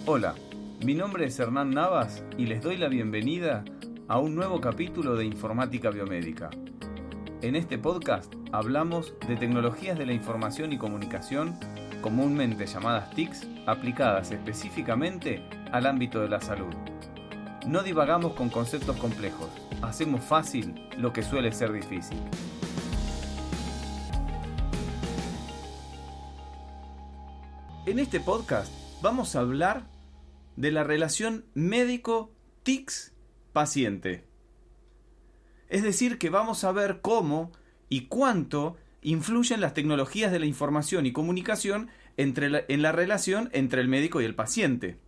Hola, mi nombre es Hernán Navas y les doy la bienvenida a un nuevo capítulo de Informática Biomédica. En este podcast hablamos de tecnologías de la información y comunicación, comúnmente llamadas TICs, aplicadas específicamente al ámbito de la salud. No divagamos con conceptos complejos, hacemos fácil lo que suele ser difícil. En este podcast vamos a hablar de la relación médico-TICs-paciente. Es decir, que vamos a ver cómo y cuánto influyen las tecnologías de la información y comunicación en la relación entre el médico y el paciente.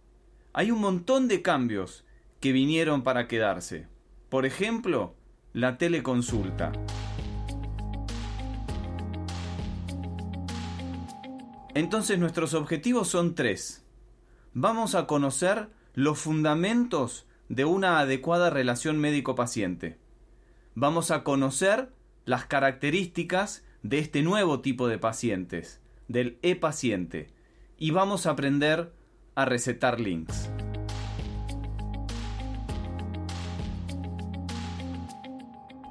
Hay un montón de cambios que vinieron para quedarse. Por ejemplo, la teleconsulta. Entonces nuestros objetivos son tres. Vamos a conocer los fundamentos de una adecuada relación médico-paciente. Vamos a conocer las características de este nuevo tipo de pacientes, del e-paciente, y vamos a aprender a recetar links.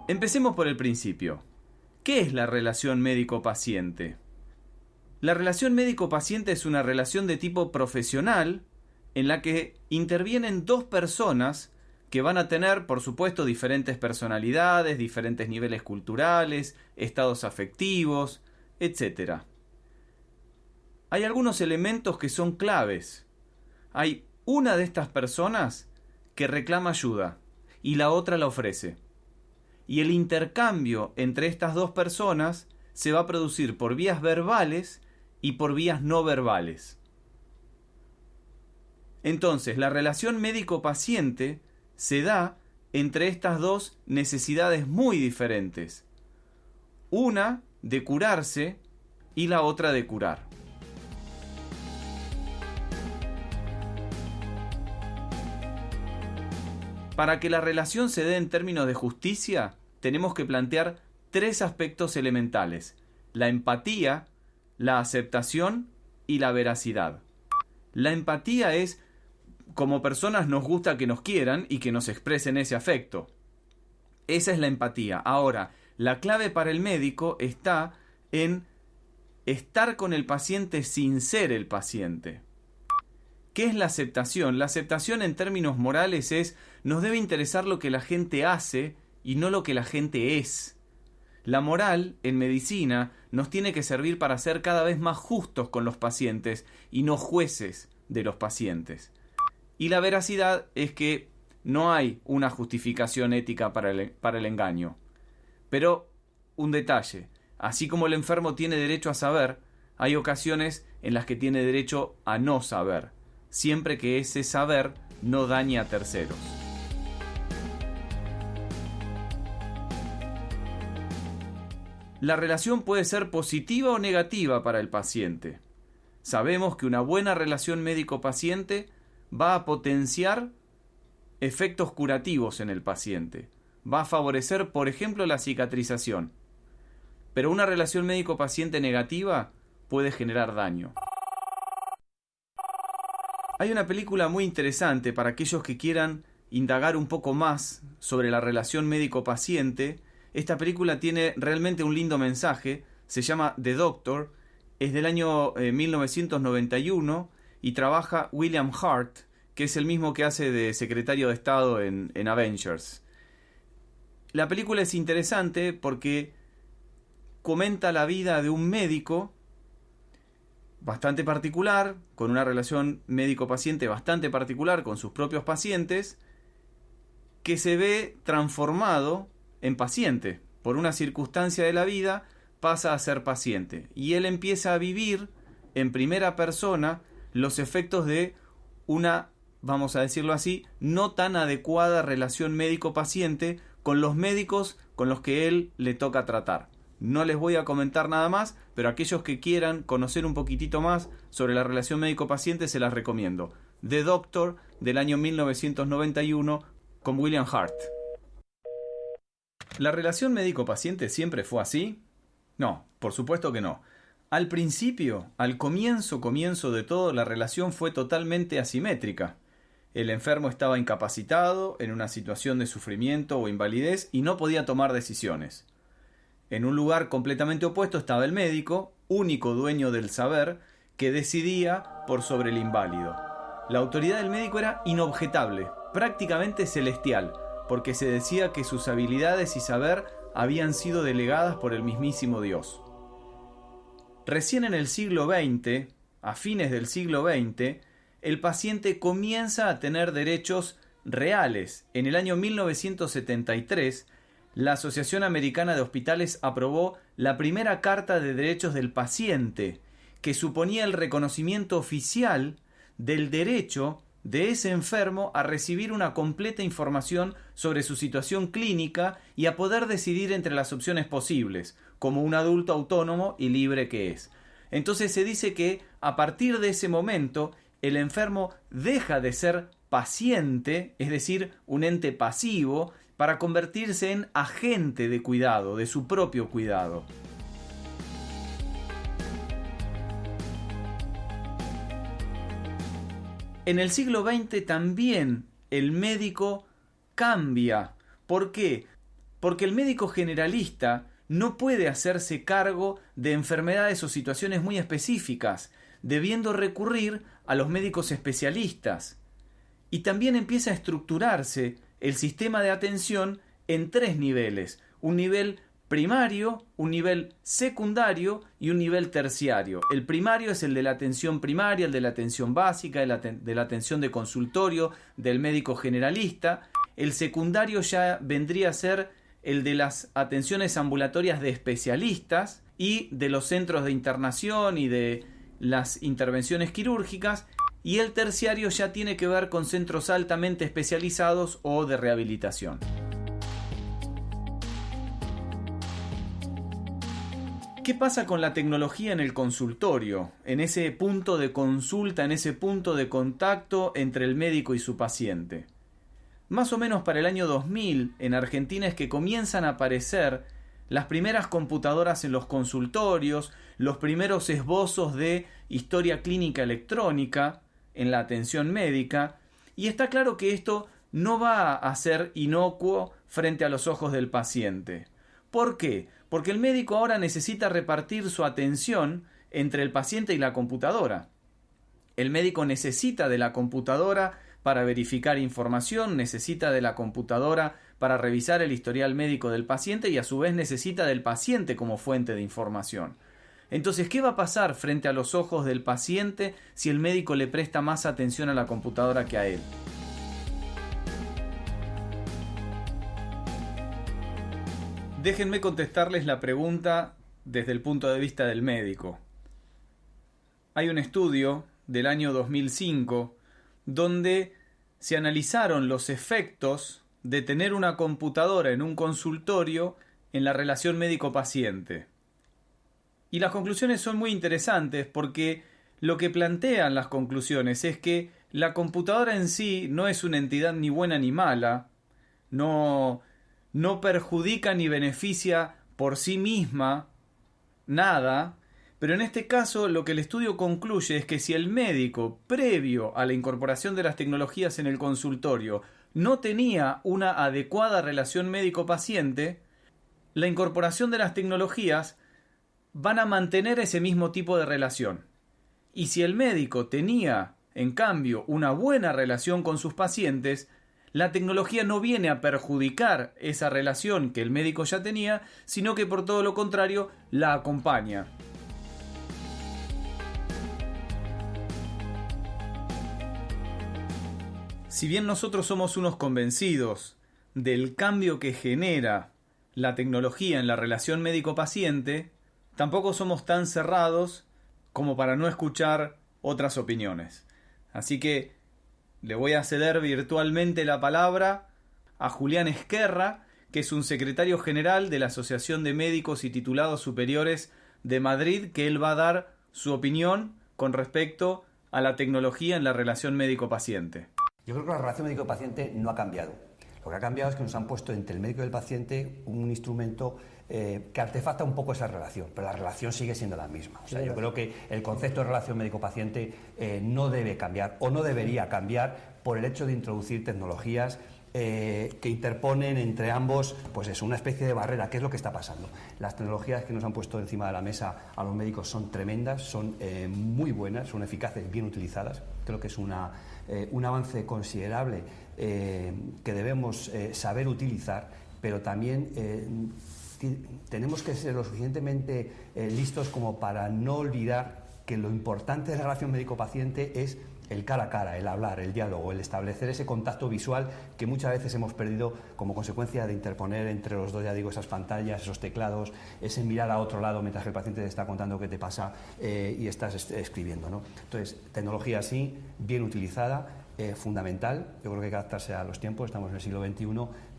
Empecemos por el principio. ¿Qué es la relación médico-paciente? La relación médico-paciente es una relación de tipo profesional en la que intervienen dos personas que van a tener, por supuesto, diferentes personalidades, diferentes niveles culturales, estados afectivos, etc. Hay algunos elementos que son claves. Hay una de estas personas que reclama ayuda y la otra la ofrece. Y el intercambio entre estas dos personas se va a producir por vías verbales y por vías no verbales. Entonces, la relación médico-paciente se da entre estas dos necesidades muy diferentes. Una de curarse y la otra de curar. Para que la relación se dé en términos de justicia, tenemos que plantear tres aspectos elementales: la empatía, la aceptación y la veracidad. La empatía es, como personas nos gusta que nos quieran y que nos expresen ese afecto. Esa es la empatía. Ahora, la clave para el médico está en estar con el paciente sin ser el paciente. ¿Qué es la aceptación? La aceptación en términos morales es: nos debe interesar lo que la gente hace y no lo que la gente es. La moral, en medicina, nos tiene que servir para ser cada vez más justos con los pacientes y no jueces de los pacientes. Y la veracidad es que no hay una justificación ética para el engaño. Pero, un detalle: así como el enfermo tiene derecho a saber, hay ocasiones en las que tiene derecho a no saber, siempre que ese saber no dañe a terceros. La relación puede ser positiva o negativa para el paciente. Sabemos que una buena relación médico-paciente va a potenciar efectos curativos en el paciente. Va a favorecer, por ejemplo, la cicatrización. Pero una relación médico-paciente negativa puede generar daño. Hay una película muy interesante para aquellos que quieran indagar un poco más sobre la relación médico-paciente. Esta película tiene realmente un lindo mensaje. Se llama The Doctor. Es del año 1991 y trabaja William Hart, que es el mismo que hace de secretario de Estado en Avengers. La película es interesante porque comenta la vida de un médico bastante particular, con una relación médico-paciente bastante particular con sus propios pacientes, que se ve transformado en paciente. Por una circunstancia de la vida pasa a ser paciente. Y él empieza a vivir en primera persona los efectos de una, vamos a decirlo así, no tan adecuada relación médico-paciente con los médicos con los que él le toca tratar. No les voy a comentar nada más, pero aquellos que quieran conocer un poquitito más sobre la relación médico-paciente se las recomiendo. The Doctor, del año 1991, con William Hart. ¿La relación médico-paciente siempre fue así? No, por supuesto que no. Al principio, al comienzo de todo, la relación fue totalmente asimétrica. El enfermo estaba incapacitado, en una situación de sufrimiento o invalidez, y no podía tomar decisiones. En un lugar completamente opuesto estaba el médico, único dueño del saber, que decidía por sobre el inválido. La autoridad del médico era inobjetable, prácticamente celestial, porque se decía que sus habilidades y saber habían sido delegadas por el mismísimo Dios. Recién en el siglo XX, a fines del siglo XX, el paciente comienza a tener derechos reales. En el año 1973, la Asociación Americana de Hospitales aprobó la primera Carta de Derechos del Paciente, que suponía el reconocimiento oficial del derecho de ese enfermo a recibir una completa información sobre su situación clínica y a poder decidir entre las opciones posibles, como un adulto autónomo y libre que es. Entonces se dice que a partir de ese momento el enfermo deja de ser paciente, es decir, un ente pasivo, para convertirse en agente de cuidado, de su propio cuidado. En el siglo XX también el médico cambia. ¿Por qué? Porque el médico generalista no puede hacerse cargo de enfermedades o situaciones muy específicas, debiendo recurrir a los médicos especialistas. Y también empieza a estructurarse el sistema de atención en 3 niveles: un nivel primario, un nivel secundario y un nivel terciario. El primario es el de la atención primaria, el de la atención básica, de la atención de consultorio, del médico generalista. El secundario ya vendría a ser el de las atenciones ambulatorias de especialistas y de los centros de internación y de las intervenciones quirúrgicas. Y el terciario ya tiene que ver con centros altamente especializados o de rehabilitación. ¿Qué pasa con la tecnología en el consultorio? En ese punto de consulta, en ese punto de contacto entre el médico y su paciente. Más o menos para el año 2000, en Argentina es que comienzan a aparecer las primeras computadoras en los consultorios, los primeros esbozos de historia clínica electrónica en la atención médica, y está claro que esto no va a ser inocuo frente a los ojos del paciente. ¿Por qué? Porque el médico ahora necesita repartir su atención entre el paciente y la computadora. El médico necesita de la computadora para verificar información, necesita de la computadora para revisar el historial médico del paciente y a su vez necesita del paciente como fuente de información. Entonces, ¿qué va a pasar frente a los ojos del paciente si el médico le presta más atención a la computadora que a él? Déjenme contestarles la pregunta desde el punto de vista del médico. Hay un estudio del año 2005 donde se analizaron los efectos de tener una computadora en un consultorio en la relación médico-paciente. Y las conclusiones son muy interesantes porque lo que plantean las conclusiones es que la computadora en sí no es una entidad ni buena ni mala, no perjudica ni beneficia por sí misma nada, pero en este caso lo que el estudio concluye es que si el médico, previo a la incorporación de las tecnologías en el consultorio, no tenía una adecuada relación médico-paciente, la incorporación de las tecnologías van a mantener ese mismo tipo de relación. Y si el médico tenía, en cambio, una buena relación con sus pacientes, la tecnología no viene a perjudicar esa relación que el médico ya tenía, sino que por todo lo contrario la acompaña. Si bien nosotros somos unos convencidos del cambio que genera la tecnología en la relación médico-paciente, tampoco somos tan cerrados como para no escuchar otras opiniones. Así que le voy a ceder virtualmente la palabra a Julián Ezquerra, que es un secretario general de la Asociación de Médicos y Titulados Superiores de Madrid, que él va a dar su opinión con respecto a la tecnología en la relación médico-paciente. Yo creo que la relación médico-paciente no ha cambiado. Lo que ha cambiado es que nos han puesto entre el médico y el paciente un instrumento que artefacta un poco esa relación, pero la relación sigue siendo la misma. O sea, yo creo que el concepto de relación médico-paciente no debe cambiar o no debería cambiar por el hecho de introducir tecnologías que interponen entre ambos, pues es una especie de barrera. ¿Qué es lo que está pasando? Las tecnologías que nos han puesto encima de la mesa a los médicos son tremendas, son muy buenas, son eficaces, bien utilizadas. Creo que es un avance considerable que debemos saber utilizar, pero también tenemos que ser lo suficientemente listos como para no olvidar que lo importante de la relación médico-paciente es el cara a cara, el hablar, el diálogo, el establecer ese contacto visual que muchas veces hemos perdido como consecuencia de interponer entre los dos, ya digo, esas pantallas, esos teclados, ese mirar a otro lado mientras el paciente te está contando qué te pasa y estás escribiendo, ¿no? Entonces, tecnología así, bien utilizada, fundamental. Yo creo que hay que adaptarse a los tiempos, estamos en el siglo XXI,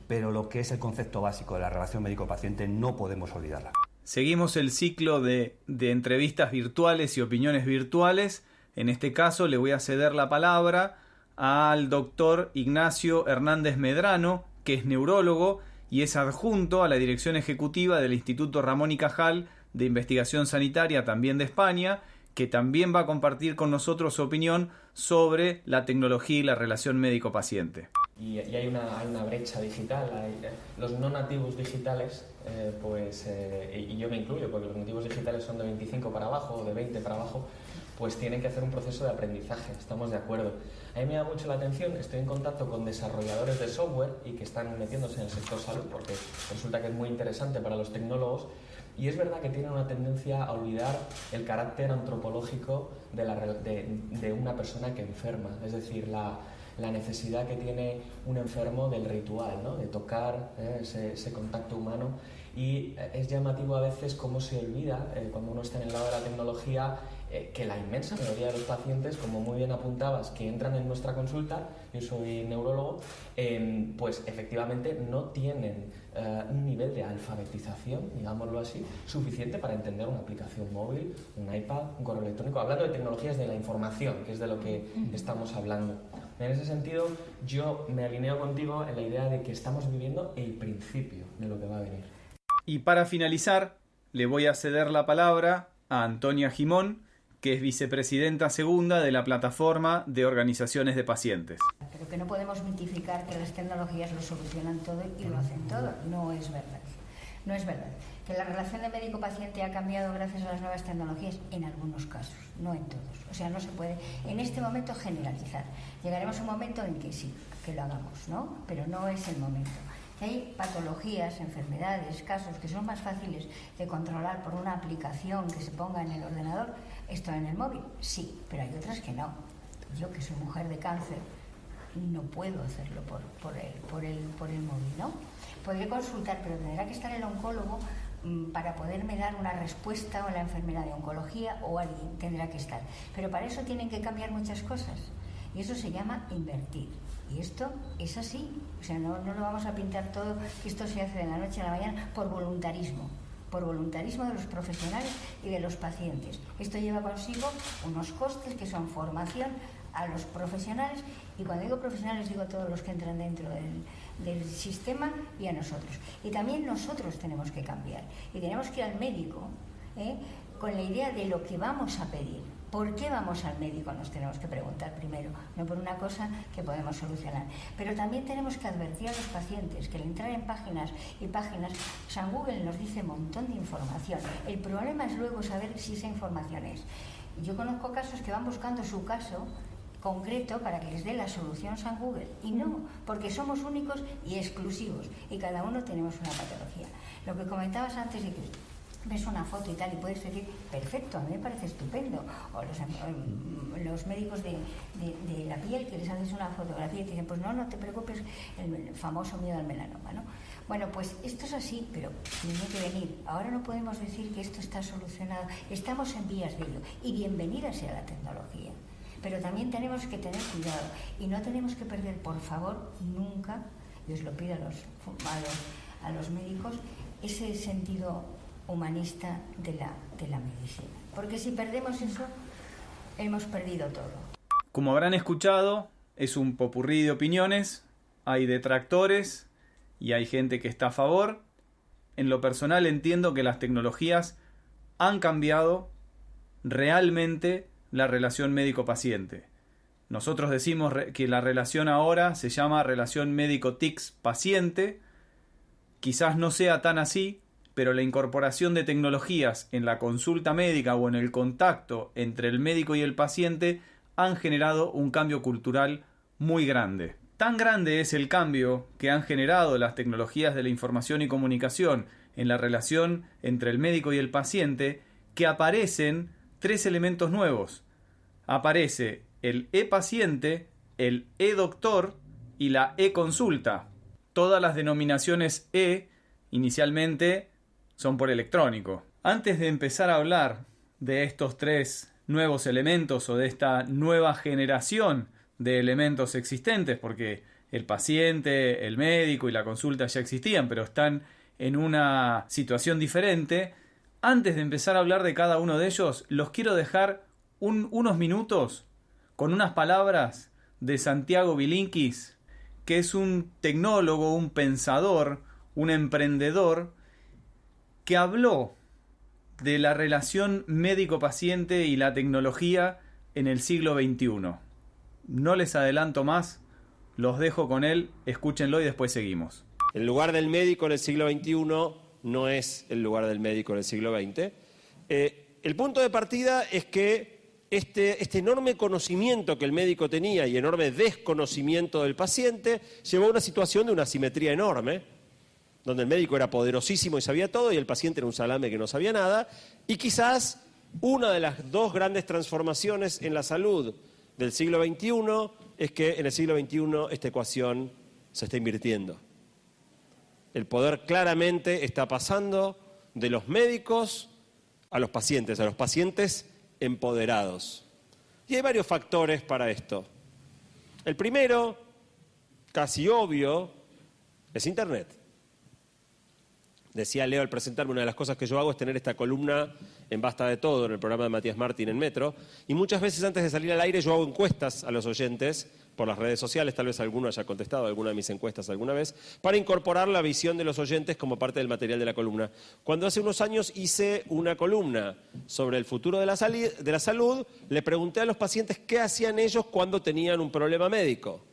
pero lo que es el concepto básico de la relación médico-paciente no podemos olvidarla. Seguimos el ciclo de entrevistas virtuales y opiniones virtuales. En este caso le voy a ceder la palabra al doctor Ignacio Hernández Medrano, que es neurólogo y es adjunto a la dirección ejecutiva del Instituto Ramón y Cajal de Investigación Sanitaria, también de España, que también va a compartir con nosotros su opinión sobre la tecnología y la relación médico-paciente. Y hay una brecha digital, los no nativos digitales, y yo me incluyo, porque los nativos digitales son de 25 para abajo o de 20 para abajo, pues tienen que hacer un proceso de aprendizaje, estamos de acuerdo. A mí me da mucho la atención, estoy en contacto con desarrolladores de software y que están metiéndose en el sector salud, porque resulta que es muy interesante para los tecnólogos, y es verdad que tienen una tendencia a olvidar el carácter antropológico de una persona que enferma, es decir, la necesidad que tiene un enfermo del ritual, ¿no? De tocar ese contacto humano, y es llamativo a veces cómo se olvida cuando uno está en el lado de la tecnología que la inmensa mayoría de los pacientes, como muy bien apuntabas, que entran en nuestra consulta, yo soy neurólogo, pues efectivamente no tienen un nivel de alfabetización, digámoslo así, suficiente para entender una aplicación móvil, un iPad, un correo electrónico, hablando de tecnologías de la información, que es de lo que estamos hablando. En ese sentido, yo me alineo contigo en la idea de que estamos viviendo el principio de lo que va a venir. Y para finalizar, le voy a ceder la palabra a Antonia Gimón, que es vicepresidenta segunda de la Plataforma de Organizaciones de Pacientes. Pero que no podemos mitificar que las tecnologías lo solucionan todo y lo hacen todo. No es verdad. No es verdad. Que la relación de médico-paciente ha cambiado gracias a las nuevas tecnologías en algunos casos, no en todos. O sea, no se puede en este momento generalizar. Llegaremos a un momento en que sí, que lo hagamos, ¿no? Pero no es el momento. Hay patologías, enfermedades, casos que son más fáciles de controlar por una aplicación que se ponga en el ordenador. ¿Esto en el móvil? Sí, pero hay otras que no. Yo, que soy mujer de cáncer, no puedo hacerlo por el móvil, ¿no? Podré consultar, pero tendrá que estar el oncólogo para poderme dar una respuesta, o la enfermera de oncología, o alguien tendrá que estar. Pero para eso tienen que cambiar muchas cosas. Y eso se llama invertir. Y esto es así. O sea, no lo vamos a pintar todo, que esto se hace de la noche a la mañana por voluntarismo de los profesionales y de los pacientes. Esto lleva consigo unos costes que son formación a los profesionales, y cuando digo profesionales digo a todos los que entran dentro del sistema y a nosotros. Y también nosotros tenemos que cambiar y tenemos que ir al médico con la idea de lo que vamos a pedir. ¿Por qué vamos al médico? Nos tenemos que preguntar primero, no por una cosa que podemos solucionar. Pero también tenemos que advertir a los pacientes que al entrar en páginas y páginas, San Google nos dice un montón de información. El problema es luego saber si esa información es. Yo conozco casos que van buscando su caso concreto para que les dé la solución San Google, y no, porque somos únicos y exclusivos y cada uno tenemos una patología. Lo que comentabas antes de que ves una foto y tal y puedes decir, perfecto, a mí me parece estupendo, o los médicos de la piel, que les haces una fotografía y te dicen, pues no te preocupes, el famoso miedo al melanoma, ¿no? Bueno, pues esto es así, pero tiene que venir. Ahora no podemos decir que esto está solucionado, estamos en vías de ello, y bienvenida sea la tecnología. Pero también tenemos que tener cuidado y no tenemos que perder, por favor, nunca, y os lo pido a los médicos, ese sentido humanista de la medicina. Porque si perdemos eso, hemos perdido todo. Como habrán escuchado, es un popurrí de opiniones hay detractores y hay gente que está a favor. En lo personal entiendo que las tecnologías han cambiado realmente la relación médico-paciente. Nosotros decimos que la relación ahora se llama relación médico-TICS-paciente. Quizás no sea tan así, pero la incorporación de tecnologías en la consulta médica o en el contacto entre el médico y el paciente han generado un cambio cultural muy grande. Tan grande es el cambio que han generado las tecnologías de la información y comunicación en la relación entre el médico y el paciente que aparecen 3 elementos nuevos. Aparece el e-paciente, el e-doctor y la e-consulta. Todas las denominaciones E inicialmente son por electrónico. Antes de empezar a hablar de estos 3 nuevos elementos o de esta nueva generación de elementos existentes, porque el paciente, el médico y la consulta ya existían, pero están en una situación diferente, antes de empezar a hablar de cada uno de ellos, los quiero dejar unos minutos con unas palabras de Santiago Bilinkis, que es un tecnólogo, un pensador, un emprendedor, que habló de la relación médico-paciente y la tecnología en el siglo XXI. No les adelanto más, los dejo con él, escúchenlo y después seguimos. El lugar del médico en el siglo XXI no es el lugar del médico en el siglo XX. El punto de partida es que este enorme conocimiento que el médico tenía y enorme desconocimiento del paciente llevó a una situación de una asimetría enorme, donde el médico era poderosísimo y sabía todo y el paciente era un salame que no sabía nada. Y quizás una de las 2 grandes transformaciones en la salud del siglo XXI es que en el siglo XXI esta ecuación se está invirtiendo. El poder claramente está pasando de los médicos a los pacientes empoderados. Y hay varios factores para esto. El primero, casi obvio, es Internet. Decía Leo al presentarme, una de las cosas que yo hago es tener esta columna en Basta de Todo, en el programa de Matías Martín en Metro, y muchas veces antes de salir al aire yo hago encuestas a los oyentes por las redes sociales, tal vez alguno haya contestado alguna de mis encuestas alguna vez, para incorporar la visión de los oyentes como parte del material de la columna. Cuando hace unos años hice una columna sobre el futuro de la salud, le pregunté a los pacientes qué hacían ellos cuando tenían un problema médico.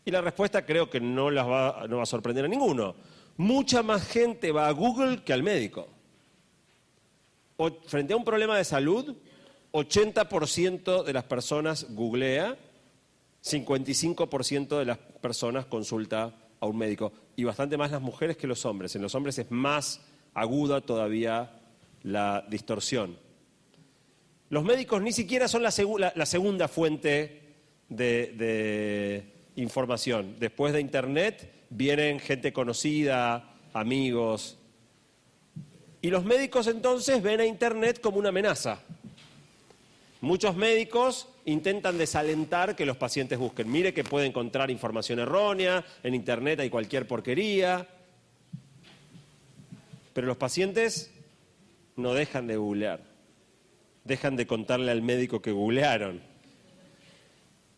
Y la respuesta creo que no va a sorprender a ninguno. Mucha más gente va a Google que al médico. Frente a un problema de salud, 80% de las personas googlea, 55% de las personas consulta a un médico. Y bastante más las mujeres que los hombres. En los hombres es más aguda todavía la distorsión. Los médicos ni siquiera son la segunda fuente de información. Después de Internet vienen gente conocida, amigos. Y los médicos entonces ven a Internet como una amenaza. Muchos médicos intentan desalentar que los pacientes busquen. Mire que puede encontrar información errónea, en Internet hay cualquier porquería. Pero los pacientes no dejan de googlear. Dejan de contarle al médico que googlearon.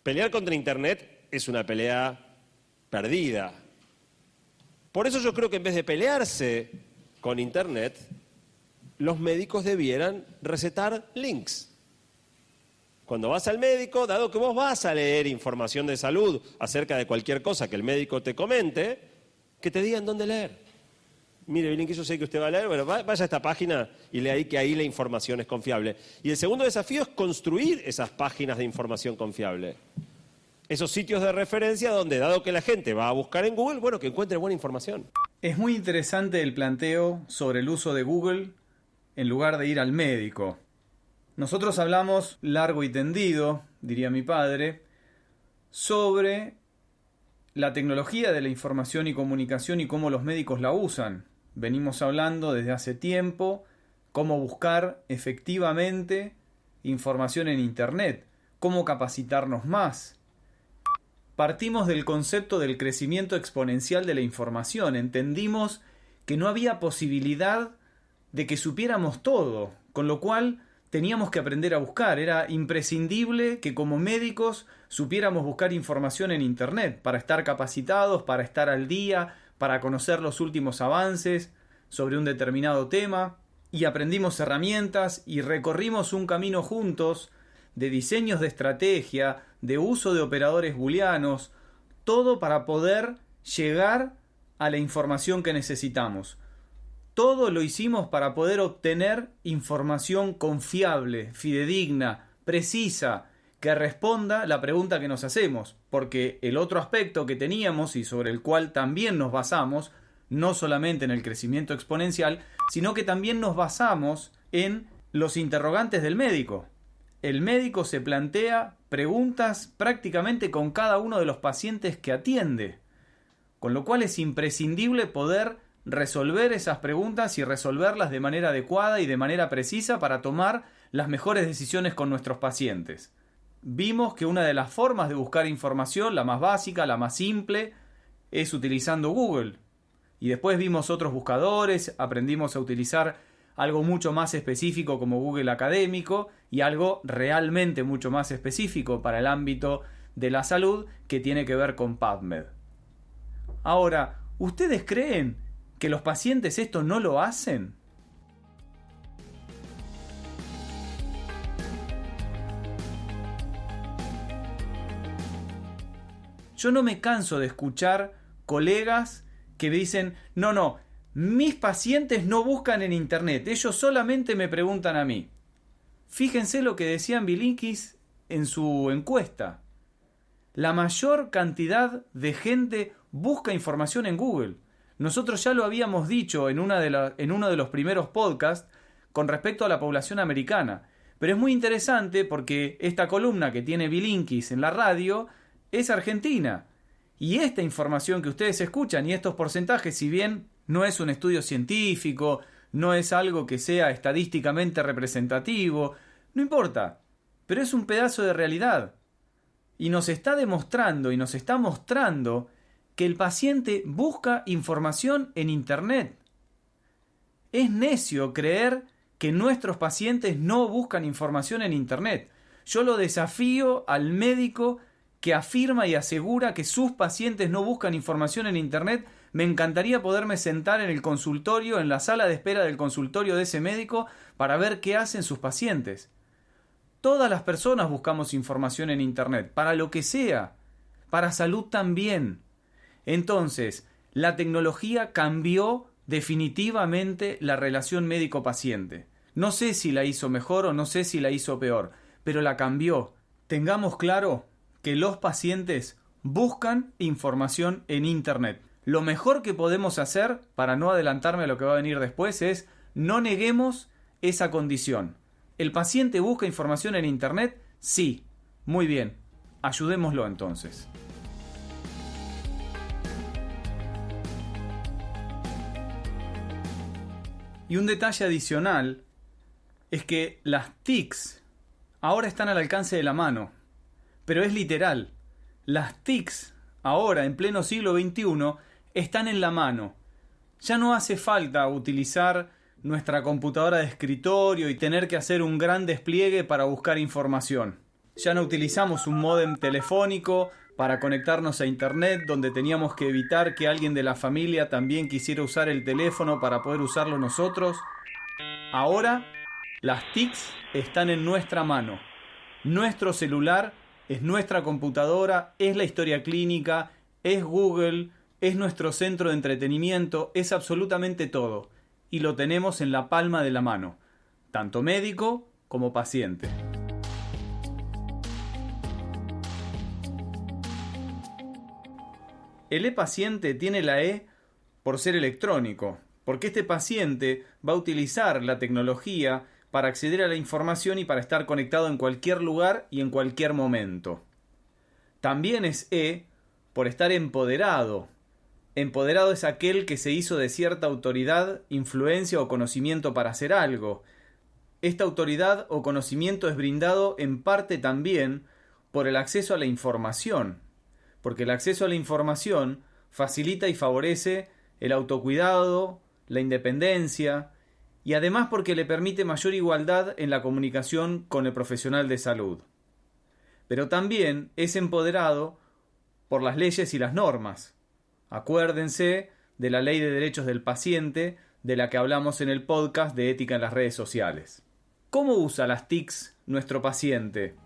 Pelear contra Internet es una pelea perdida. Por eso yo creo que en vez de pelearse con Internet, los médicos debieran recetar links. Cuando vas al médico, dado que vos vas a leer información de salud acerca de cualquier cosa que el médico te comente, que te digan dónde leer. Mire, Bilinkis, yo sé que usted va a leer, bueno, vaya a esta página y lea ahí que ahí la información es confiable. Y el segundo desafío es construir esas páginas de información confiable. Esos sitios de referencia donde, dado que la gente va a buscar en Google, bueno, que encuentre buena información. Es muy interesante el planteo sobre el uso de Google en lugar de ir al médico. Nosotros hablamos largo y tendido, diría mi padre, sobre la tecnología de la información y comunicación y cómo los médicos la usan. Venimos hablando desde hace tiempo cómo buscar efectivamente información en Internet, cómo capacitarnos más. Partimos del concepto del crecimiento exponencial de la información. Entendimos que no había posibilidad de que supiéramos todo, con lo cual teníamos que aprender a buscar. Era imprescindible que como médicos supiéramos buscar información en Internet para estar capacitados, para estar al día, para conocer los últimos avances sobre un determinado tema. Y aprendimos herramientas y recorrimos un camino juntos de diseños de estrategia, de uso de operadores booleanos, todo para poder llegar a la información que necesitamos. Todo lo hicimos para poder obtener información confiable, fidedigna, precisa, que responda la pregunta que nos hacemos, porque el otro aspecto que teníamos y sobre el cual también nos basamos, no solamente en el crecimiento exponencial, sino que también nos basamos en los interrogantes del médico. El médico se plantea preguntas prácticamente con cada uno de los pacientes que atiende, con lo cual es imprescindible poder resolver esas preguntas y resolverlas de manera adecuada y de manera precisa para tomar las mejores decisiones con nuestros pacientes. Vimos que una de las formas de buscar información, la más básica, la más simple, es utilizando Google. Y después vimos otros buscadores, aprendimos a utilizar algo mucho más específico como Google Académico y algo realmente mucho más específico para el ámbito de la salud que tiene que ver con PubMed. Ahora, ¿ustedes creen que los pacientes esto no lo hacen? Yo no me canso de escuchar colegas que dicen, no, mis pacientes no buscan en Internet, ellos solamente me preguntan a mí. Fíjense lo que decían Bilinkis en su encuesta. La mayor cantidad de gente busca información en Google. Nosotros ya lo habíamos dicho en uno de los primeros podcasts con respecto a la población americana. Pero es muy interesante porque esta columna que tiene Bilinkis en la radio es argentina. Y esta información que ustedes escuchan y estos porcentajes, si bien no es un estudio científico, no es algo que sea estadísticamente representativo, no importa, pero es un pedazo de realidad. Y nos está demostrando y nos está mostrando que el paciente busca información en Internet. Es necio creer que nuestros pacientes no buscan información en Internet. Yo lo desafío al médico que afirma y asegura que sus pacientes no buscan información en Internet. Me encantaría poderme sentar en el consultorio, en la sala de espera del consultorio de ese médico, para ver qué hacen sus pacientes. Todas las personas buscamos información en Internet, para lo que sea, para salud también. Entonces, la tecnología cambió definitivamente la relación médico-paciente. No sé si la hizo mejor o no sé si la hizo peor, pero la cambió. Tengamos claro que los pacientes buscan información en Internet. Lo mejor que podemos hacer, para no adelantarme a lo que va a venir después, es no neguemos esa condición. ¿El paciente busca información en Internet? Sí. Muy bien. Ayudémoslo entonces. Y un detalle adicional es que las TICs ahora están al alcance de la mano. Pero es literal. Las TICs ahora, en pleno siglo XXI, están en la mano. Ya no hace falta utilizar nuestra computadora de escritorio y tener que hacer un gran despliegue para buscar información. Ya no utilizamos un módem telefónico para conectarnos a Internet, donde teníamos que evitar que alguien de la familia también quisiera usar el teléfono para poder usarlo nosotros. Ahora, las TICs están en nuestra mano. Nuestro celular es nuestra computadora, es la historia clínica, es Google, es nuestro centro de entretenimiento, es absolutamente todo. Y lo tenemos en la palma de la mano, tanto médico como paciente. El e-paciente tiene la E por ser electrónico, porque este paciente va a utilizar la tecnología para acceder a la información y para estar conectado en cualquier lugar y en cualquier momento. También es E por estar empoderado. Empoderado es aquel que se hizo de cierta autoridad, influencia o conocimiento para hacer algo. Esta autoridad o conocimiento es brindado en parte también por el acceso a la información, porque el acceso a la información facilita y favorece el autocuidado, la independencia, y además porque le permite mayor igualdad en la comunicación con el profesional de salud. Pero también es empoderado por las leyes y las normas. Acuérdense de la Ley de Derechos del Paciente, de la que hablamos en el podcast de Ética en las Redes Sociales. ¿Cómo usa las TICs nuestro paciente?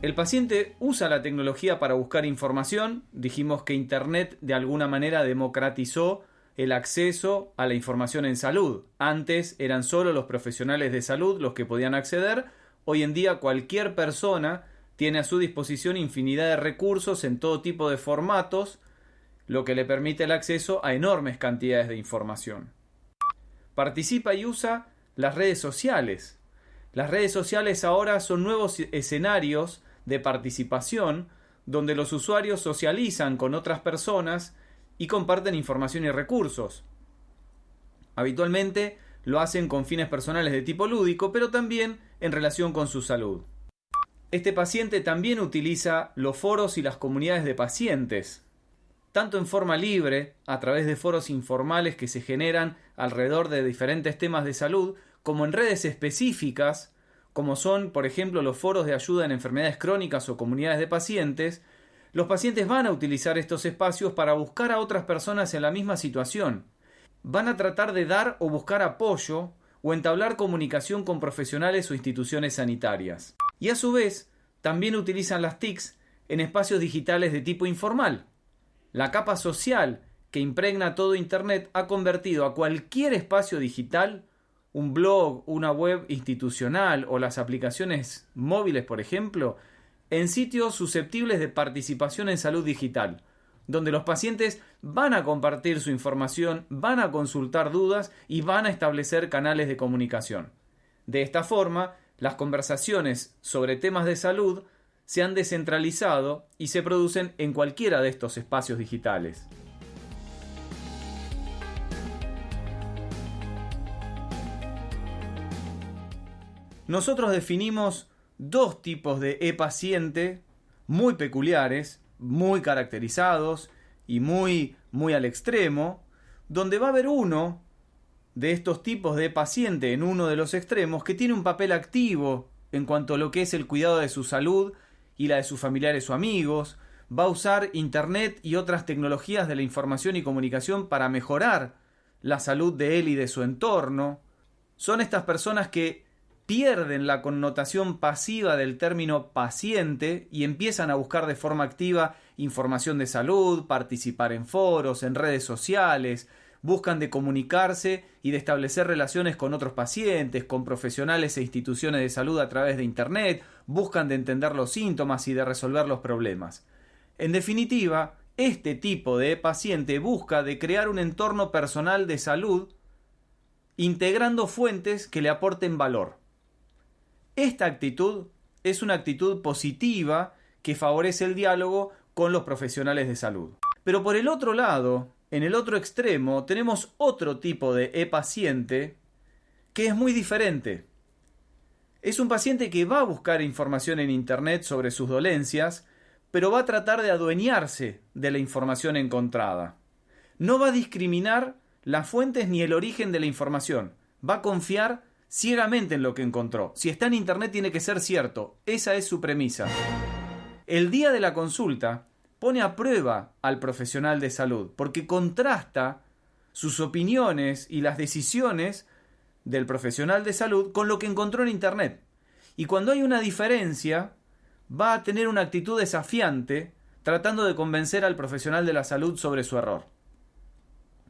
El paciente usa la tecnología para buscar información. Dijimos que Internet de alguna manera democratizó el acceso a la información en salud. Antes eran solo los profesionales de salud los que podían acceder. Hoy en día cualquier persona tiene a su disposición infinidad de recursos en todo tipo de formatos, lo que le permite el acceso a enormes cantidades de información. Participa y usa las redes sociales. Las redes sociales ahora son nuevos escenarios de participación donde los usuarios socializan con otras personas y comparten información y recursos. Habitualmente lo hacen con fines personales de tipo lúdico, pero también en relación con su salud. Este paciente también utiliza los foros y las comunidades de pacientes, tanto en forma libre, a través de foros informales que se generan alrededor de diferentes temas de salud, como en redes específicas, como son, por ejemplo, los foros de ayuda en enfermedades crónicas o comunidades de pacientes. Los pacientes van a utilizar estos espacios para buscar a otras personas en la misma situación. Van a tratar de dar o buscar apoyo o entablar comunicación con profesionales o instituciones sanitarias. Y a su vez, también utilizan las TICs en espacios digitales de tipo informal. La capa social que impregna todo Internet ha convertido a cualquier espacio digital, un blog, una web institucional o las aplicaciones móviles, por ejemplo, en sitios susceptibles de participación en salud digital, donde los pacientes van a compartir su información, van a consultar dudas y van a establecer canales de comunicación. De esta forma, las conversaciones sobre temas de salud se han descentralizado y se producen en cualquiera de estos espacios digitales. Nosotros definimos dos tipos de e-paciente muy peculiares, muy caracterizados y muy al extremo, donde va a haber uno de estos tipos de paciente en uno de los extremos que tiene un papel activo en cuanto a lo que es el cuidado de su salud y la de sus familiares o amigos, va a usar Internet y otras tecnologías de la información y comunicación para mejorar la salud de él y de su entorno. Son estas personas que pierden la connotación pasiva del término paciente y empiezan a buscar de forma activa información de salud, participar en foros, en redes sociales, buscan de comunicarse y de establecer relaciones con otros pacientes, con profesionales e instituciones de salud a través de Internet, buscan de entender los síntomas y de resolver los problemas. En definitiva, este tipo de paciente busca de crear un entorno personal de salud integrando fuentes que le aporten valor. Esta actitud es una actitud positiva que favorece el diálogo con los profesionales de salud. Pero por el otro lado, en el otro extremo, tenemos otro tipo de e-paciente que es muy diferente. Es un paciente que va a buscar información en Internet sobre sus dolencias, pero va a tratar de adueñarse de la información encontrada. No va a discriminar las fuentes ni el origen de la información. Va a confiar ciegamente en lo que encontró. Si está en Internet tiene que ser cierto. Esa es su premisa. El día de la consulta pone a prueba al profesional de salud porque contrasta sus opiniones y las decisiones del profesional de salud con lo que encontró en Internet. Y cuando hay una diferencia, va a tener una actitud desafiante tratando de convencer al profesional de la salud sobre su error.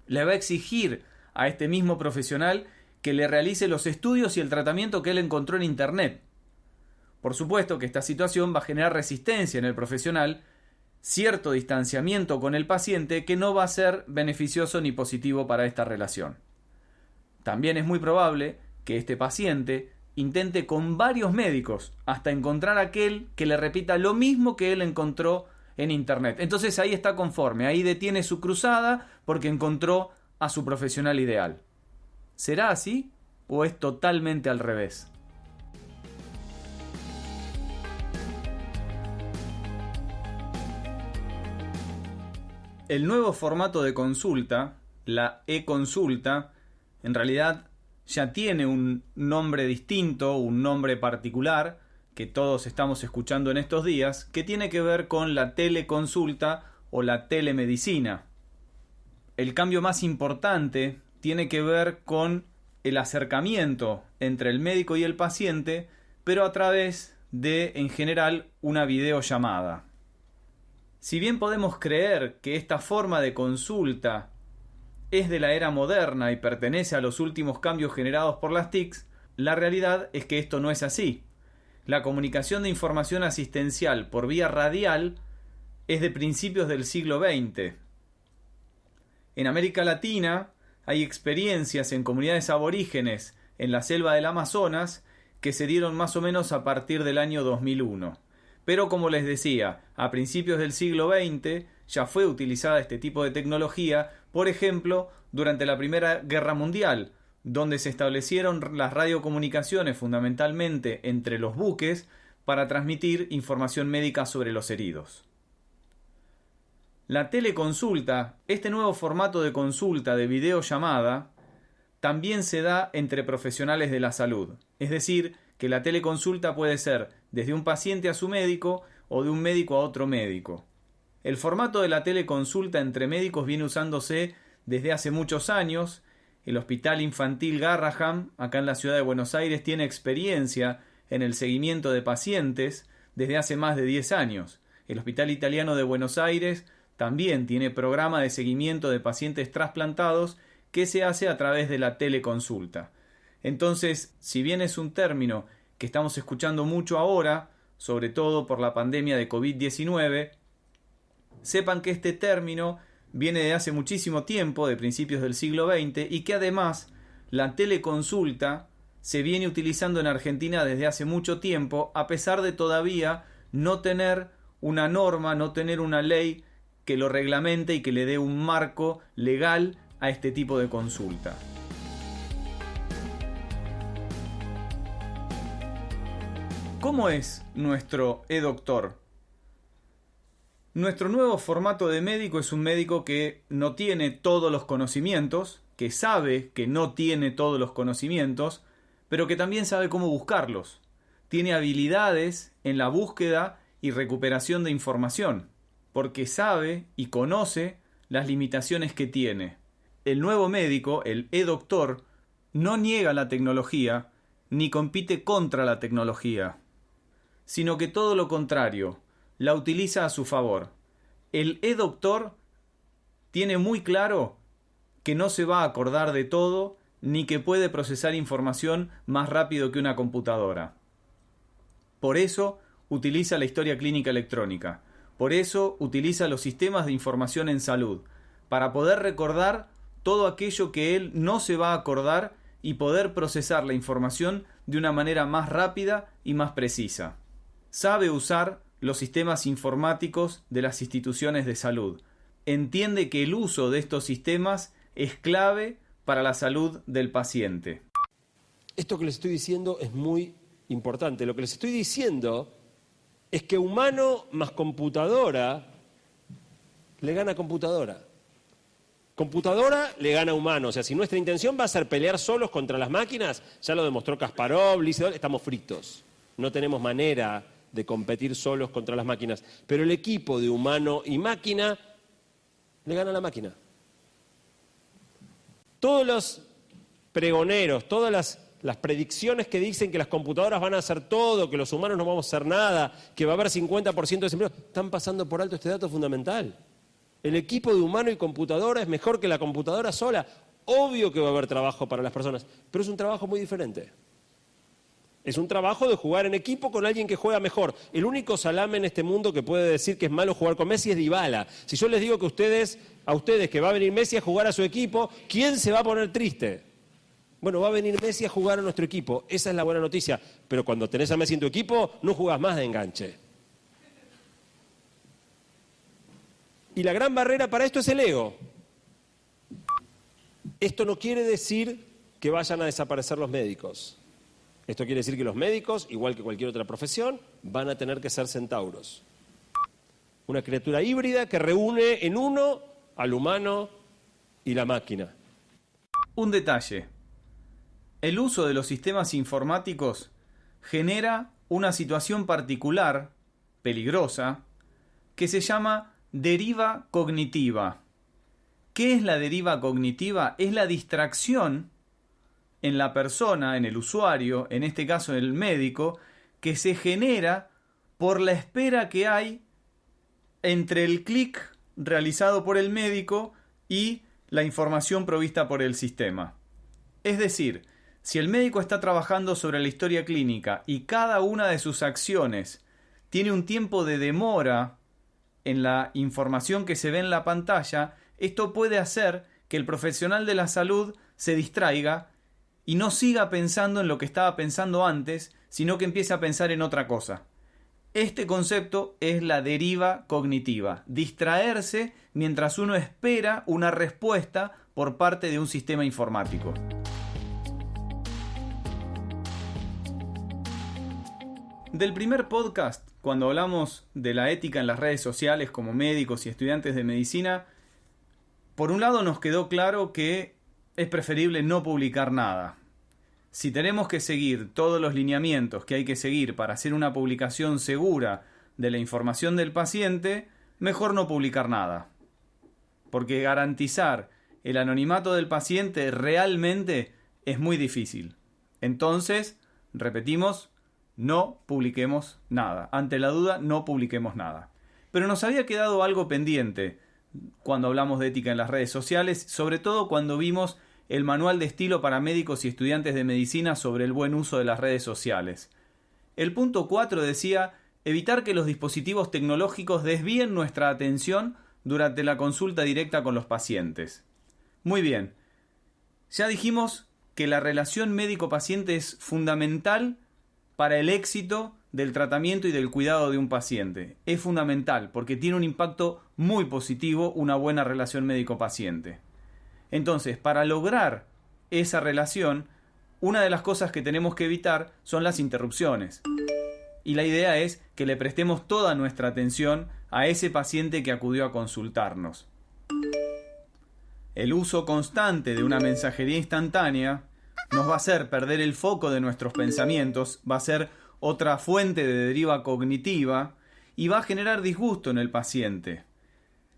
Le va a exigir a este mismo profesional que le realice los estudios y el tratamiento que él encontró en Internet. Por supuesto que esta situación va a generar resistencia en el profesional, cierto distanciamiento con el paciente que no va a ser beneficioso ni positivo para esta relación. También es muy probable que este paciente intente con varios médicos hasta encontrar aquel que le repita lo mismo que él encontró en Internet. Entonces ahí está conforme, ahí detiene su cruzada porque encontró a su profesional ideal. ¿Será así o es totalmente al revés? El nuevo formato de consulta, la e-consulta, en realidad ya tiene un nombre distinto, un nombre particular, que todos estamos escuchando en estos días, que tiene que ver con la teleconsulta o la telemedicina. El cambio más importante tiene que ver con el acercamiento entre el médico y el paciente, pero a través de, en general, una videollamada. Si bien podemos creer que esta forma de consulta es de la era moderna y pertenece a los últimos cambios generados por las TICs, la realidad es que esto no es así. La comunicación de información asistencial por vía radial es de principios del siglo XX. En América Latina hay experiencias en comunidades aborígenes en la selva del Amazonas que se dieron más o menos a partir del año 2001. Pero como les decía, a principios del siglo XX ya fue utilizada este tipo de tecnología, por ejemplo, durante la Primera Guerra Mundial, donde se establecieron las radiocomunicaciones fundamentalmente entre los buques para transmitir información médica sobre los heridos. La teleconsulta, este nuevo formato de consulta de videollamada, también se da entre profesionales de la salud. Es decir, que la teleconsulta puede ser desde un paciente a su médico o de un médico a otro médico. El formato de la teleconsulta entre médicos viene usándose desde hace muchos años. El Hospital Infantil Garrahan, acá en la ciudad de Buenos Aires, tiene experiencia en el seguimiento de pacientes desde hace más de 10 años. El Hospital Italiano de Buenos Aires también tiene programa de seguimiento de pacientes trasplantados que se hace a través de la teleconsulta. Entonces, si bien es un término que estamos escuchando mucho ahora, sobre todo por la pandemia de COVID-19, sepan que este término viene de hace muchísimo tiempo, de principios del siglo XX, y que además la teleconsulta se viene utilizando en Argentina desde hace mucho tiempo, a pesar de todavía no tener una norma, no tener una ley que lo reglamente y que le dé un marco legal a este tipo de consulta. ¿Cómo es nuestro e-doctor? Nuestro nuevo formato de médico es un médico que no tiene todos los conocimientos, que sabe que no tiene todos los conocimientos, pero que también sabe cómo buscarlos. Tiene habilidades en la búsqueda y recuperación de información, porque sabe y conoce las limitaciones que tiene. El nuevo médico, el e-doctor, no niega la tecnología ni compite contra la tecnología, sino que todo lo contrario, la utiliza a su favor. El e-doctor tiene muy claro que no se va a acordar de todo ni que puede procesar información más rápido que una computadora. Por eso utiliza la historia clínica electrónica. Por eso utiliza los sistemas de información en salud, para poder recordar todo aquello que él no se va a acordar y poder procesar la información de una manera más rápida y más precisa. Sabe usar los sistemas informáticos de las instituciones de salud. Entiende que el uso de estos sistemas es clave para la salud del paciente. Esto que les estoy diciendo es muy importante. Lo que les estoy diciendo es que humano más computadora le gana computadora. Computadora le gana humano. O sea, si nuestra intención va a ser pelear solos contra las máquinas, ya lo demostró Kasparov, Lisedol, estamos fritos. No tenemos manera de competir solos contra las máquinas. Pero el equipo de humano y máquina le gana a la máquina. Todos los pregoneros, todas las predicciones que dicen que las computadoras van a hacer todo, que los humanos no vamos a hacer nada, que va a haber 50% de desempleo, están pasando por alto este dato fundamental. El equipo de humano y computadora es mejor que la computadora sola. Obvio que va a haber trabajo para las personas, pero es un trabajo muy diferente. Es un trabajo de jugar en equipo con alguien que juega mejor. El único salame en este mundo que puede decir que es malo jugar con Messi es Dybala. Si yo les digo que a ustedes que va a venir Messi a jugar a su equipo, ¿quién se va a poner triste? Bueno, va a venir Messi a jugar a nuestro equipo. Esa es la buena noticia. Pero cuando tenés a Messi en tu equipo, no jugás más de enganche. Y la gran barrera para esto es el ego. Esto no quiere decir que vayan a desaparecer los médicos. Esto quiere decir que los médicos, igual que cualquier otra profesión, van a tener que ser centauros. Una criatura híbrida que reúne en uno al humano y la máquina. Un detalle. El uso de los sistemas informáticos genera una situación particular, peligrosa, que se llama deriva cognitiva. ¿Qué es la deriva cognitiva? Es la distracción en la persona, en el usuario, en este caso el médico, que se genera por la espera que hay entre el clic realizado por el médico y la información provista por el sistema. Es decir, si el médico está trabajando sobre la historia clínica y cada una de sus acciones tiene un tiempo de demora en la información que se ve en la pantalla, esto puede hacer que el profesional de la salud se distraiga y no siga pensando en lo que estaba pensando antes, sino que empiece a pensar en otra cosa. Este concepto es la deriva cognitiva, distraerse mientras uno espera una respuesta por parte de un sistema informático. Del primer podcast, cuando hablamos de la ética en las redes sociales como médicos y estudiantes de medicina, por un lado nos quedó claro que es preferible no publicar nada. Si tenemos que seguir todos los lineamientos que hay que seguir para hacer una publicación segura de la información del paciente, mejor no publicar nada. Porque garantizar el anonimato del paciente realmente es muy difícil. Entonces, repetimos, no publiquemos nada. Ante la duda, no publiquemos nada. Pero nos había quedado algo pendiente cuando hablamos de ética en las redes sociales, sobre todo cuando vimos el manual de estilo para médicos y estudiantes de medicina sobre el buen uso de las redes sociales. El punto 4 decía evitar que los dispositivos tecnológicos desvíen nuestra atención durante la consulta directa con los pacientes. Muy bien, ya dijimos que la relación médico-paciente es fundamental para el éxito del tratamiento y del cuidado de un paciente. Es fundamental porque tiene un impacto muy positivo una buena relación médico-paciente. Entonces, para lograr esa relación, una de las cosas que tenemos que evitar son las interrupciones. Y la idea es que le prestemos toda nuestra atención a ese paciente que acudió a consultarnos. El uso constante de una mensajería instantánea nos va a hacer perder el foco de nuestros pensamientos, va a ser otra fuente de deriva cognitiva y va a generar disgusto en el paciente.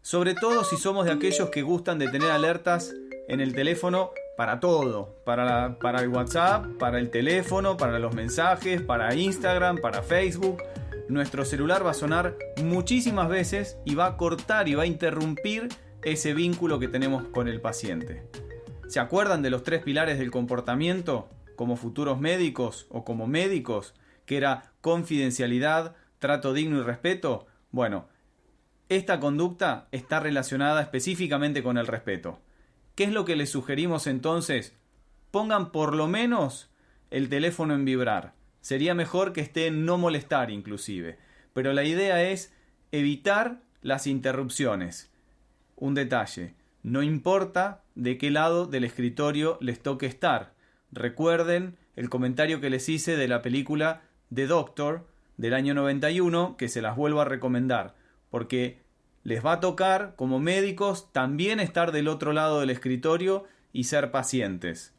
Sobre todo si somos de aquellos que gustan de tener alertas en el teléfono para todo, para el WhatsApp, para el teléfono, para los mensajes, para Instagram, para Facebook. Nuestro celular va a sonar muchísimas veces y va a cortar y va a interrumpir ese vínculo que tenemos con el paciente. ¿Se acuerdan de los 3 pilares del comportamiento como futuros médicos o como médicos? Que era confidencialidad, trato digno y respeto. Bueno, esta conducta está relacionada específicamente con el respeto. ¿Qué es lo que les sugerimos entonces? Pongan por lo menos el teléfono en vibrar. Sería mejor que esté en no molestar inclusive. Pero la idea es evitar las interrupciones. Un detalle, no importa de qué lado del escritorio les toque estar. Recuerden el comentario que les hice de la película The Doctor del año 91, que se las vuelvo a recomendar, porque les va a tocar, como médicos, también estar del otro lado del escritorio y ser pacientes.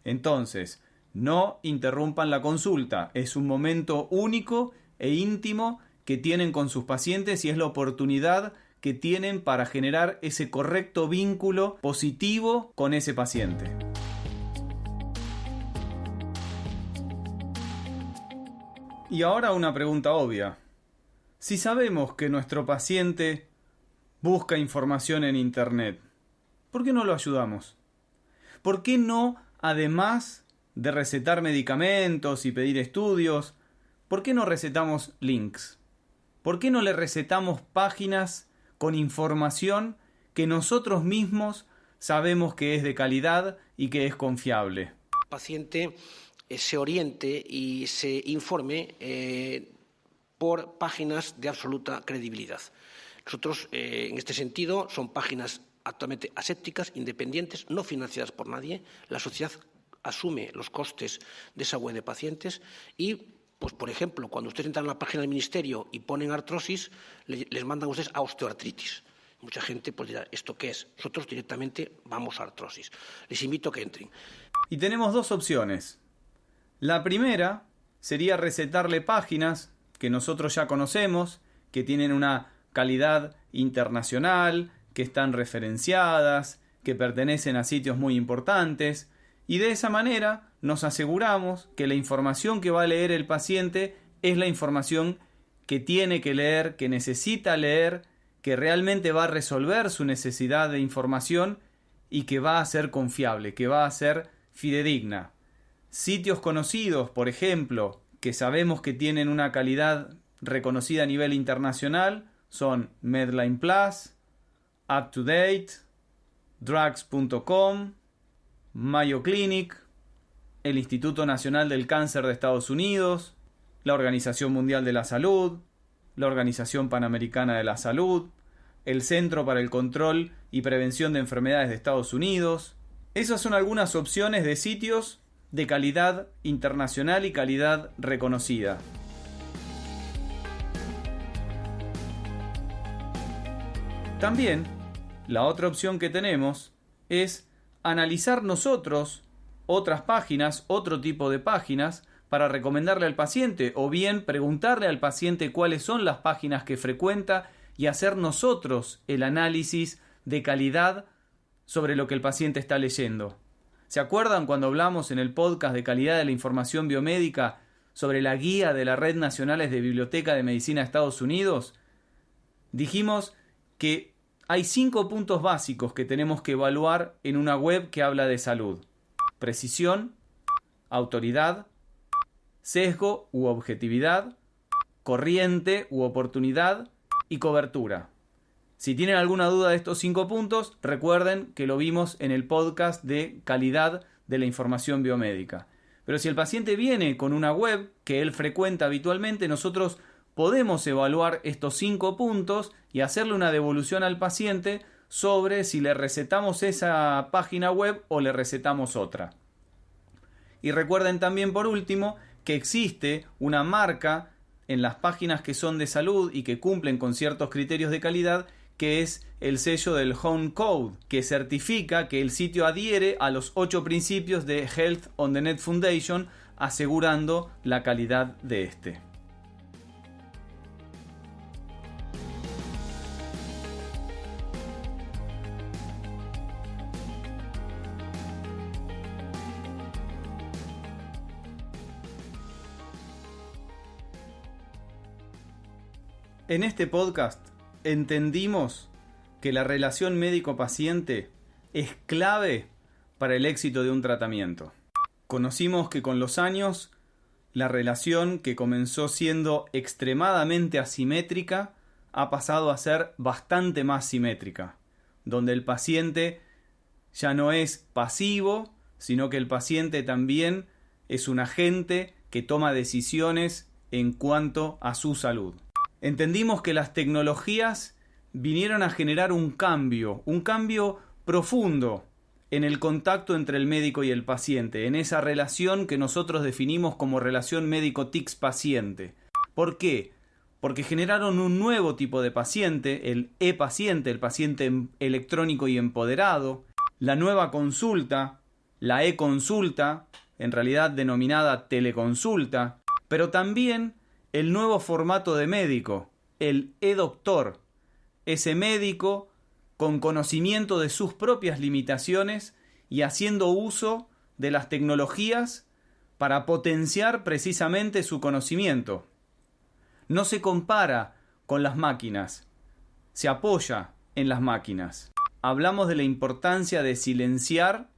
Entonces, no interrumpan la consulta. Es un momento único e íntimo que tienen con sus pacientes y es la oportunidad que tienen para generar ese correcto vínculo positivo con ese paciente. Y ahora una pregunta obvia. Si sabemos que nuestro paciente busca información en Internet, ¿por qué no lo ayudamos? ¿Por qué no, además de recetar medicamentos y pedir estudios, por qué no recetamos links? ¿Por qué no le recetamos páginas con información que nosotros mismos sabemos que es de calidad y que es confiable? El paciente se oriente y se informe por páginas de absoluta credibilidad. Nosotros, en este sentido, son páginas actualmente asépticas, independientes, no financiadas por nadie. La sociedad asume los costes de esa web de pacientes y, pues, por ejemplo, cuando ustedes entran a la página del Ministerio y ponen artrosis, les mandan a ustedes a osteoartritis. Mucha gente pues dirá, ¿esto qué es? Nosotros directamente vamos a artrosis. Les invito a que entren. Y tenemos dos opciones. La primera sería recetarle páginas que nosotros ya conocemos, que tienen una calidad internacional, que están referenciadas, que pertenecen a sitios muy importantes, y de esa manera nos aseguramos que la información que va a leer el paciente es la información que tiene que leer, que necesita leer, que realmente va a resolver su necesidad de información y que va a ser confiable, que va a ser fidedigna. Sitios conocidos, por ejemplo, que sabemos que tienen una calidad reconocida a nivel internacional, son Medline Plus, UpToDate, Drugs.com, Mayo Clinic, el Instituto Nacional del Cáncer de Estados Unidos, la Organización Mundial de la Salud, la Organización Panamericana de la Salud, el Centro para el Control y Prevención de Enfermedades de Estados Unidos. Esas son algunas opciones de sitios de calidad internacional y calidad reconocida. También, la otra opción que tenemos es analizar nosotros otras páginas, otro tipo de páginas, para recomendarle al paciente, o bien preguntarle al paciente cuáles son las páginas que frecuenta y hacer nosotros el análisis de calidad sobre lo que el paciente está leyendo. ¿Se acuerdan cuando hablamos en el podcast de calidad de la información biomédica sobre la guía de la Red Nacional de Biblioteca de Medicina de Estados Unidos? Dijimos que hay 5 puntos básicos que tenemos que evaluar en una web que habla de salud: precisión, autoridad, sesgo u objetividad, corriente u oportunidad y cobertura. Si tienen alguna duda de estos 5 puntos, recuerden que lo vimos en el podcast de calidad de la información biomédica. Pero si el paciente viene con una web que él frecuenta habitualmente, nosotros podemos evaluar estos 5 puntos y hacerle una devolución al paciente sobre si le recetamos esa página web o le recetamos otra. Y recuerden también, por último, que existe una marca en las páginas que son de salud y que cumplen con ciertos criterios de calidad, que es el sello del Home Code, que certifica que el sitio adhiere a los 8 principios de Health on the Net Foundation, asegurando la calidad de este. En este podcast entendimos que la relación médico-paciente es clave para el éxito de un tratamiento. Conocimos que con los años la relación, que comenzó siendo extremadamente asimétrica, ha pasado a ser bastante más simétrica, donde el paciente ya no es pasivo, sino que el paciente también es un agente que toma decisiones en cuanto a su salud. Entendimos que las tecnologías vinieron a generar un cambio profundo en el contacto entre el médico y el paciente, en esa relación que nosotros definimos como relación médico-TICS-paciente. ¿Por qué? Porque generaron un nuevo tipo de paciente, el e-paciente, el paciente electrónico y empoderado, la nueva consulta, la e-consulta, en realidad denominada teleconsulta, pero también el nuevo formato de médico, el e-doctor, ese médico con conocimiento de sus propias limitaciones y haciendo uso de las tecnologías para potenciar precisamente su conocimiento. No se compara con las máquinas, se apoya en las máquinas. Hablamos de la importancia de silenciar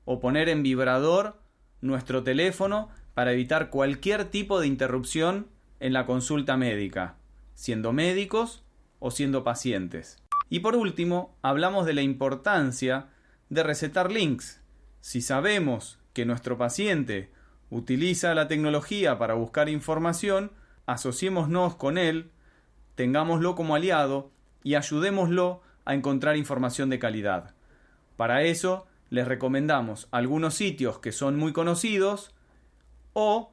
o poner en vibrador nuestro teléfono para evitar cualquier tipo de interrupción en la consulta médica, siendo médicos o siendo pacientes. Y por último, hablamos de la importancia de recetar links. Si sabemos que nuestro paciente utiliza la tecnología para buscar información, asociémonos con él, tengámoslo como aliado y ayudémoslo a encontrar información de calidad. Para eso, les recomendamos algunos sitios que son muy conocidos o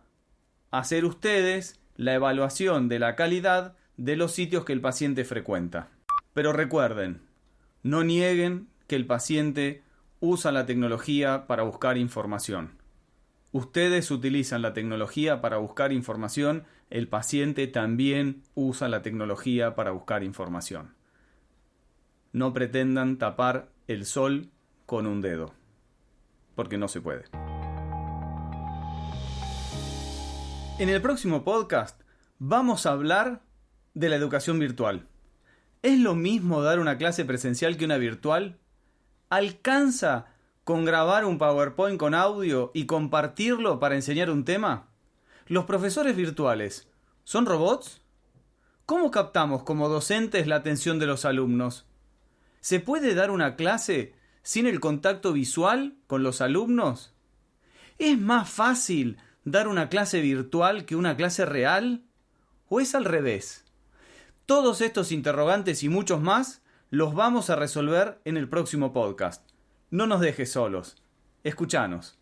hacer ustedes la evaluación de la calidad de los sitios que el paciente frecuenta. Pero recuerden, No nieguen que el paciente usa la tecnología para buscar información. Ustedes utilizan la tecnología para buscar información, el paciente también usa la tecnología para buscar información. No pretendan tapar el sol con un dedo, porque no se puede. En el próximo podcast vamos a hablar de la educación virtual. ¿Es lo mismo dar una clase presencial que una virtual? ¿Alcanza con grabar un PowerPoint con audio y compartirlo para enseñar un tema? ¿Los profesores virtuales son robots? ¿Cómo captamos como docentes la atención de los alumnos? ¿Se puede dar una clase sin el contacto visual con los alumnos? ¿Es más fácil dar una clase virtual que una clase real? ¿O es al revés? Todos estos interrogantes y muchos más los vamos a resolver en el próximo podcast. No nos dejes solos. Escuchanos.